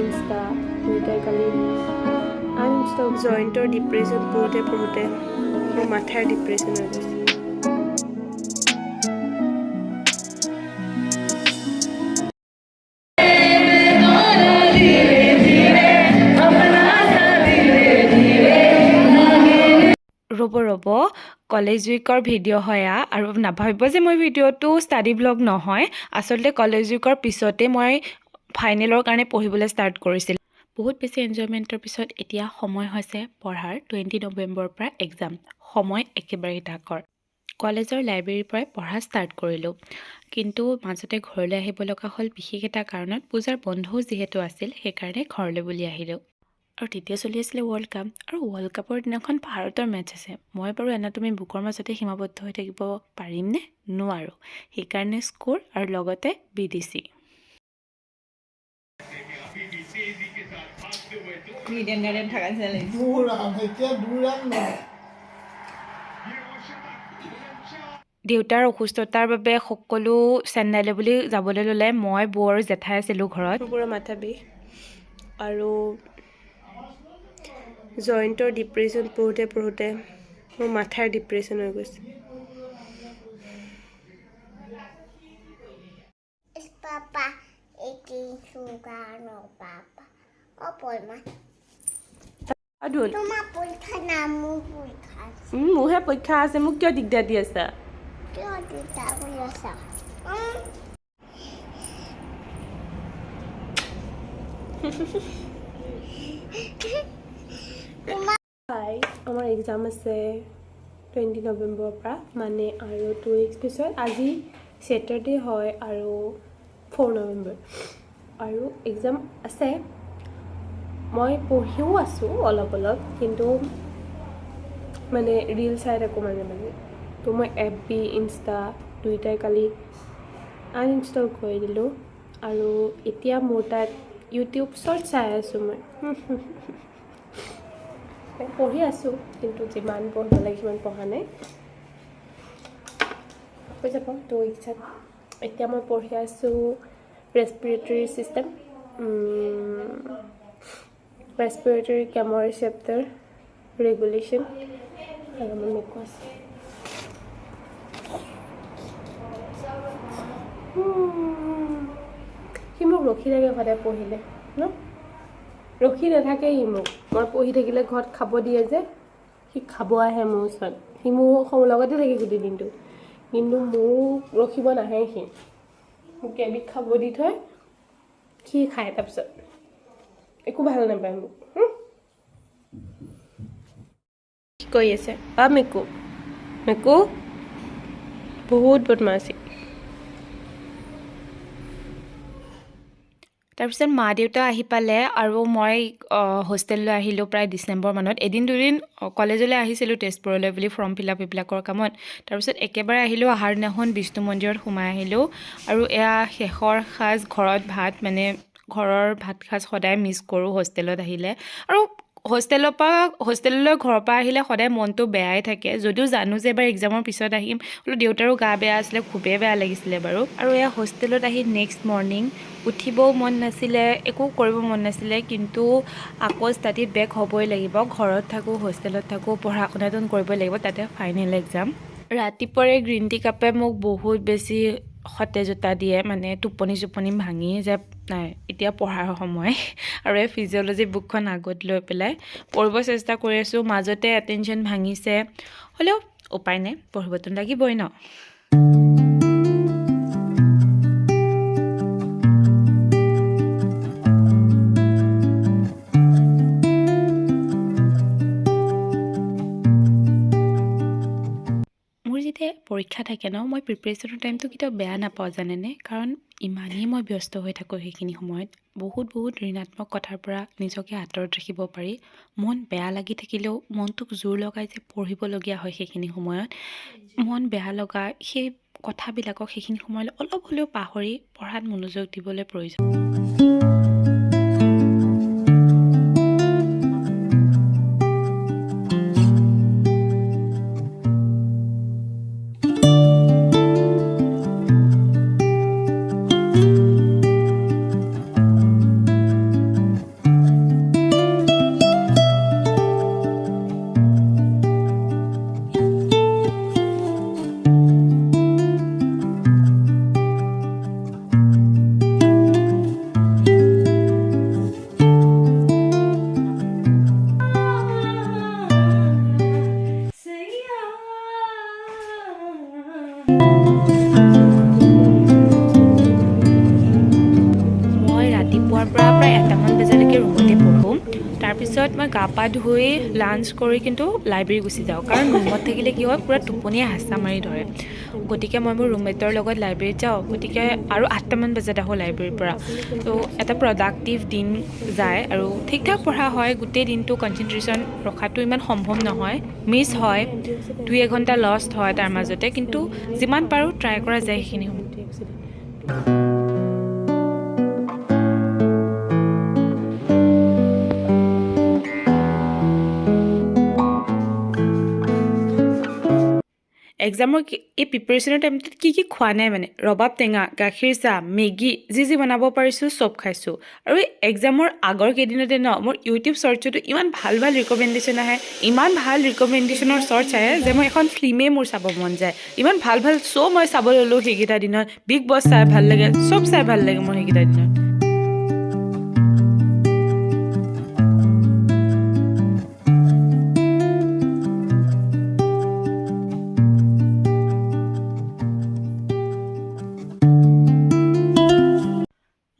Insta দুইটাই কালি uninstall জইণ্টৰ depression পঢ়োঁতে পঢ়োঁতে মোৰ মাথাৰ ডিপ্ৰেশ্যন হৈ গৈছে। ৰ'ব কলেজ উইকৰ ভিডিঅ' হয় আৰু নাভাবিব যে মই ভিডিঅ'টো ষ্টাডি ব্লগ নহয়। আচলতে কলেজ উইকৰ পিছতে মই ফাইনেলৰ কাৰণে পঢ়িবলৈ ষ্টাৰ্ট কৰিছিলোঁ। বহুত বেছি এনজয়মেণ্টৰ পিছত এতিয়া সময় হৈছে পঢ়াৰ। 20 নৱেম্বৰৰ পৰা এক্সাম, সময় একেবাৰে তাকৰ। কলেজৰ লাইব্ৰেৰীৰ পৰাই পঢ়া ষ্টাৰ্ট কৰিলোঁ, কিন্তু মাজতে ঘৰলৈ আহিব লগা হ'ল বিশেষ এটা কাৰণত। পূজাৰ বন্ধও যিহেতু আছিল, সেইকাৰণে ঘৰলৈ বুলি আহিলোঁ। আৰু তেতিয়া চলি আছিলে ৱৰ্ল্ড কাপ, আৰু ৱৰ্ল্ড কাপৰ দিনাখন ভাৰতৰ মেটচ আছে। মই বাৰু এনাটমি বুকৰ মাজতে সীমাবদ্ধ হৈ থাকিব পাৰিমনে? নোৱাৰোঁ। সেইকাৰণে স্ক'ৰ আৰু লগতে BDC। দেউতাৰ অসুস্থতাৰ বাবে সকলো চেন্নাইলৈ বুলি যাবলৈ ল'লে। মই বৌ আৰু জেঠাই আছিলোঁ ঘৰত। পুৰা মাথা বিষ আৰু জইণ্টৰ ডিপ্ৰেশ্যন পঢ়োঁতে পঢ়োঁতে মোৰ মাথাৰ ডিপ্ৰেশ্যন হৈ গৈছে। Papa, eating sugar, no papa. Oh, boy, ma. Adul. Toma pulka na mo pulka. মোৰহে পৰীক্ষা আছে, মোক কিয় দিগদাৰ দি আছা? Kyo dita ko yasa. হাই, আমাৰ এক্সাম আছে 20 নৱেম্বৰৰ পৰা, মানে আৰু 2 উইকছ পিছত। আজি ছেটাৰডে হয় আৰু 4 নৱেম্বৰ, আৰু এক্সাম আছে। মই পঢ়িও আছোঁ অলপ অলপ, কিন্তু মানে ৰিল চাই থাকোঁ মাজে মাজে। তো মই FB ইনষ্টা দুইটাই কালি আনইনষ্টল কৰি দিলোঁ, আৰু এতিয়া মোৰ তাত ইউটিউব শ্বৰ্ট চাই আছোঁ মই। পঢ়ি আছোঁ, কিন্তু যিমান পঢ়িব লাগে সিমান পঢ়া নাই। হৈ যাব 2 উইকছত। এতিয়া মই পঢ়ি আছোঁ ৰেছপিৰেটৰী ছিষ্টেম, ৰেছপিৰেটৰী কেম'ৰিচেপ্টৰ ৰেগুলেশ্যন, আৰু মোৰ মেকো আছে। সি মোক ৰখি থাকে সদায় পঢ়িলে ন, ৰখি নাথাকে সি মোক। মই পঢ়ি থাকিলে ঘৰত খাব দিয়ে যে, সি খাব আহে মোৰ ওচৰত। সি মোৰ লগতে থাকে গোটেই দিনটো, কিন্তু মোক ৰখিব নাহে। সি মোক এবিধ খাব দি থয়, সি খায়, তাৰপিছত একো ভাল নাপায় মোক। কি কৰি আছে? মেকো মেকো বহুত বদমাছি। তাৰপিছত মা দেউতা আহি পালে, আৰু মই হোষ্টেললৈ আহিলোঁ প্ৰায় ডিচেম্বৰ মানত। এদিন দুদিন কলেজলৈ আহিছিলোঁ তেজপুৰলৈ বুলি ফৰ্ম ফিল আপ এইবিলাকৰ কামত। তাৰপিছত একেবাৰে আহিলোঁ, অহাৰ দিনাখন বিষ্ণু মন্দিৰত সোমাই আহিলোঁ। আৰু এয়া শেষৰ সাজ ঘৰত ভাত, মানে ঘৰৰ ভাত সাজ সদায় মিছ কৰোঁ হোষ্টেলত আহিলে। আৰু হোষ্টেললৈ ঘৰৰ পৰা আহিলে সদায় মনটো বেয়াই থাকে, যদিও জানো যে এবাৰ এক্সামৰ পিছত আহিম। বোলো দেউতাৰো গা বেয়া আছিলে, খুবেই বেয়া লাগিছিলে বাৰু। আৰু এয়া হোষ্টেলত আহি নেক্সট মৰ্ণিং উঠিবও মন নাছিলে, একো কৰিব মন নাছিলে, কিন্তু আকৌ ষ্টাডিত বেক হ'বই লাগিব। ঘৰত থাকোঁ, হোষ্টেলত থাকোঁ, পঢ়া শুনাটো কৰিবই লাগিব, তাতে ফাইনেল এক্সাম। ৰাতিপুৱাৰে গ্ৰীণ টি কাপে মোক বহুত বেছি সতেজতা দিয়ে, মানে টোপনি ভাঙি যে নাই এতিয়া পঢ়াৰ সময়। আৰু এই ফিজিঅ'লজি বুকখন আগত লৈ পেলাই পঢ়িব চেষ্টা কৰি আছোঁ। মাজতে এটেনশ্যন ভাঙিছে, হ'লেও উপায় নাই, পঢ়িবতো লাগিবই ন। যেতিয়া পৰীক্ষা থাকে ন, মই প্ৰিপেৰেশ্যনৰ টাইমটো কেতিয়াও বেয়া নাপাওঁ জানেনে, কাৰণ ইমানেই মই ব্যস্ত হৈ থাকোঁ সেইখিনি সময়ত। বহুত ঋণাত্মক কথাৰ পৰা নিজকে আঁতৰত ৰাখিব পাৰি। মন বেয়া লাগি থাকিলেও মনটোক জোৰ লগাই যে পঢ়িবলগীয়া হয়, সেইখিনি সময়ত মন বেয়া লগা সেই কথাবিলাকক সেইখিনি সময়লৈ অলপ হ'লেও পাহৰি পঢ়াত মনোযোগ দিবলৈ প্ৰয়োজন। পিছত মই গা পা ধুই লাঞ্চ কৰি কিন্তু লাইব্ৰেৰী গুচি যাওঁ কাৰণ ৰুমত থাকিলে কি হয় পূৰা টোপনিয়ে হাঁচা মাৰি ধৰে গতিকে মই মোৰ ৰুমমেটৰ লগত লাইব্ৰেৰীত যাওঁ গতিকে আৰু 8টামান বজাত আহোঁ লাইব্ৰেৰীৰ পৰা তো এটা প্ৰডাক্টিভ দিন যায় আৰু ঠিক ঠাক পঢ়া হয় গোটেই দিনটো কনচেনট্ৰেশ্যন ৰখাটো ইমান সম্ভৱ নহয় মিছ হয় 2-1 ঘণ্টা লষ্ট হয় তাৰ মাজতে কিন্তু যিমান পাৰোঁ ট্ৰাই কৰা যায় সেইখিনি সময় এক্সামৰ এই প্ৰিপেৰেশ্যনৰ টাইমটোত কি খোৱা নাই মানে ৰবাব টেঙা গাখীৰ চাহ মেগী যি বনাব পাৰিছোঁ চব খাইছোঁ আৰু এই এক্সামৰ আগৰ কেইদিনতে মোৰ ইউটিউব শ্বৰ্টছতো ইমান ভাল ৰিকমেণ্ডেশ্যন আহে ইমান ভাল ৰিকমেণ্ডেশ্যনৰ শ্বৰ্টছ আহে যে মই এখন ফিল্মেই মোৰ চাব মন যায় ইমান ভাল শ্ব' মই চাব ল'লোঁ সেইকেইটা দিনত বিগ বছ চাই ভাল লাগে চব চাই ভাল লাগে মোৰ সেইকেইটা দিনত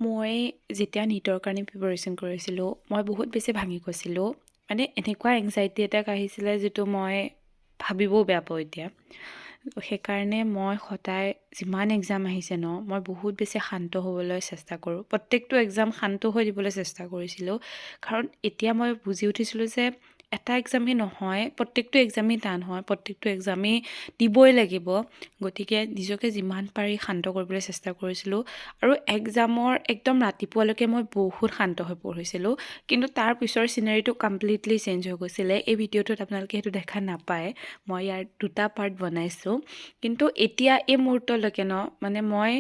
মই যেতিয়া নীটৰ কাৰণে প্ৰিপেৰেশ্যন কৰিছিলোঁ মই বহুত বেছি ভাঙি গৈছিলোঁ মানে এনেকুৱা এংজাইটি এটা আহিছিলে যিটো মই ভাবিবও বেয়া পাওঁ এতিয়া সেইকাৰণে মই সদায় যিমান এক্সাম আহিছে মই বহুত বেছি শান্ত হ'বলৈ চেষ্টা কৰোঁ প্ৰত্যেকটো এক্সাম শান্ত হৈ দিবলৈ চেষ্টা কৰিছিলোঁ কাৰণ এতিয়া মই বুজি উঠিছিলোঁ যে এটা এক্সামেই নহয় প্ৰত্যেকটো এক্সামেই টান হয় প্ৰত্যেকটো এক্সামেই দিবই লাগিব গতিকে নিজকে যিমান পাৰি শান্ত কৰিবলৈ চেষ্টা কৰিছিলোঁ আৰু এক্সামৰ একদম ৰাতিপুৱালৈকে মই বহুত শান্ত হৈ পঢ়িছিলোঁ কিন্তু তাৰ পিছৰ চিনাৰীটো কমপ্লিটলি চেঞ্জ হৈ গৈছিলে এই ভিডিঅ'টোত আপোনালোকে সেইটো দেখা নাপায় মই ইয়াৰ 2টা পাৰ্ট বনাইছোঁ কিন্তু এতিয়া এই মুহূৰ্তলৈকে মানে মই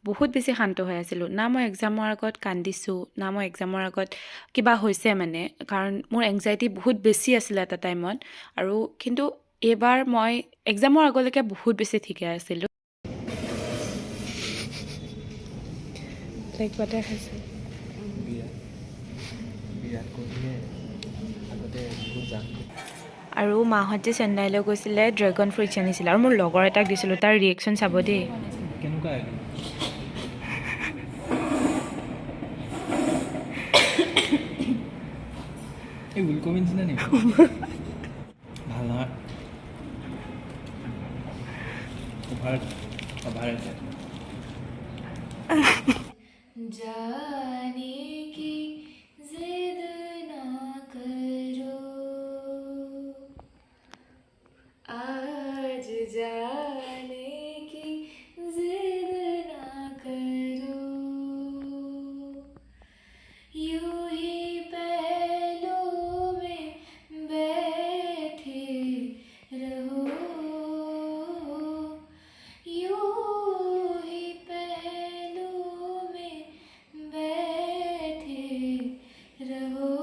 বহুত বেছি শান্ত হৈ আছিলোঁ না মই এক্সামৰ আগত কান্দিছোঁ না মই এক্সামৰ আগত কিবা হৈছে মানে কাৰণ মোৰ এংজাইটি বহুত বেছি আছিলে এটা টাইমত আৰু কিন্তু এইবাৰ মই এক্সামৰ আগলৈকে বহুত বেছি ঠিকে আছিলোঁ লাইক বাটাৰ খাইছোঁ আৰু মাহঁত যে চেন্নাইলৈ গৈছিলে ড্ৰেগন ফ্ৰুইটছ আনিছিলে আৰু মোৰ লগৰ এটাক দিছিলোঁ তাৰ ৰিয়েকশ্যন চাব দেই কেনেকুৱা এই উলকবি নিচিনা নেকি ভাল নহয় অভাৰ আছে जाने की जिद ना करो आज जाने की जिद ना करो यूं ही पहलों में बैठे रहो यूं ही पहलों में बैठे रहो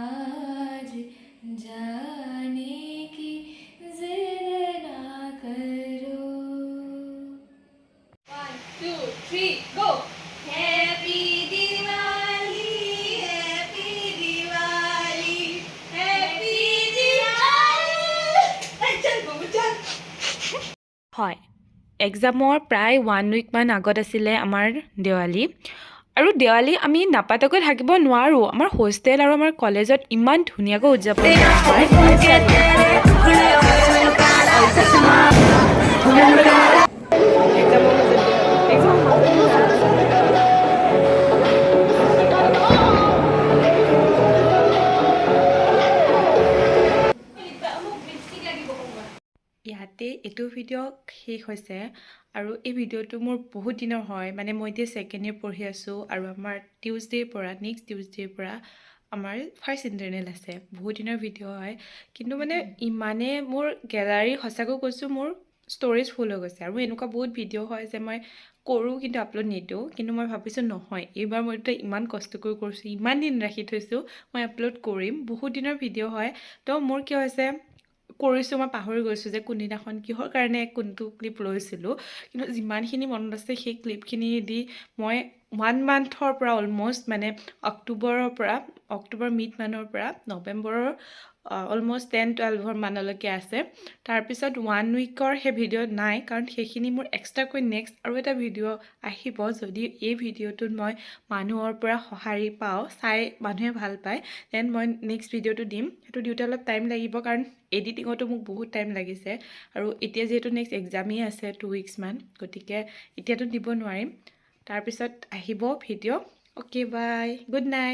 आज जाने की जिद ना करो 1 2 3 go Happy Diwali Happy Diwali Happy Diwali চল হয় এক্সামৰ প্ৰায় 1 উইকমান আগত আছিলে আমাৰ দেৱালী আৰু দেৱালী আমি নাপাতাকৈ থাকিব নোৱাৰোঁ আমাৰ হোষ্টেল আৰু আমাৰ কলেজত ইমান ধুনীয়াকৈ উদযাপন কৰা হয় ইয়াতে এইটো ভিডিঅ' শেষ হৈছে আৰু এই ভিডিঅ'টো মোৰ বহুত দিনৰ হয় মানে মই এতিয়া 2nd ইয়েৰ পঢ়ি আছোঁ আৰু আমাৰ নেক্সট টিউজডেৰ পৰা আমাৰ ফাৰ্ষ্ট ইণ্টাৰনেল আছে বহুত দিনৰ ভিডিঅ' হয় কিন্তু মানে ইমানে মোৰ গেলাৰী সঁচাকৈ কৈছোঁ মোৰ ষ্ট'ৰেজ ফুল হৈ গৈছে আৰু এনেকুৱা বহুত ভিডিঅ' হয় যে মই কৰোঁ কিন্তু আপলোড নিদিওঁ কিন্তু মই ভাবিছোঁ নহয় এইবাৰ মই ইমান কষ্ট কৰি কৰিছোঁ ইমান দিন ৰাখি থৈছোঁ মই আপলোড কৰিম বহুত দিনৰ ভিডিঅ' হয় তো মোৰ কি হৈছে কৰিছোঁ মই পাহৰি গৈছোঁ যে কোনদিনাখন কিহৰ কাৰণে কোনটো ক্লিপ লৈছিলোঁ কিন্তু যিমানখিনি মনত আছে সেই ক্লিপখিনি দি মই 1 মান্থৰ পৰা অলম'ষ্ট মানে অক্টোবৰ মিড মানৰ পৰা নৱেম্বৰৰ অলম'ষ্ট 10-12 মানলৈকে আছে। তাৰপিছত 1 উইকৰ সেই ভিডিঅ' নাই, কাৰণ সেইখিনি মোৰ এক্সট্ৰাকৈ নেক্সট আৰু এটা ভিডিঅ' আহিব। যদি এই ভিডিঅ'টোত মই মানুহৰ পৰা সঁহাৰি পাওঁ, চাই মানুহে ভাল পায়, দেন মই নেক্সট ভিডিঅ'টো দিম। সেইটো দিওঁতে অলপ টাইম লাগিব, কাৰণ এডিটিঙতো মোক বহুত টাইম লাগিছে, আৰু এতিয়া যিহেতু নেক্সট এক্সামেই আছে 2 উইকছমান, গতিকে এতিয়াতো দিব নোৱাৰিম। তাৰপিছত আহিব video'. Okay bye, good night.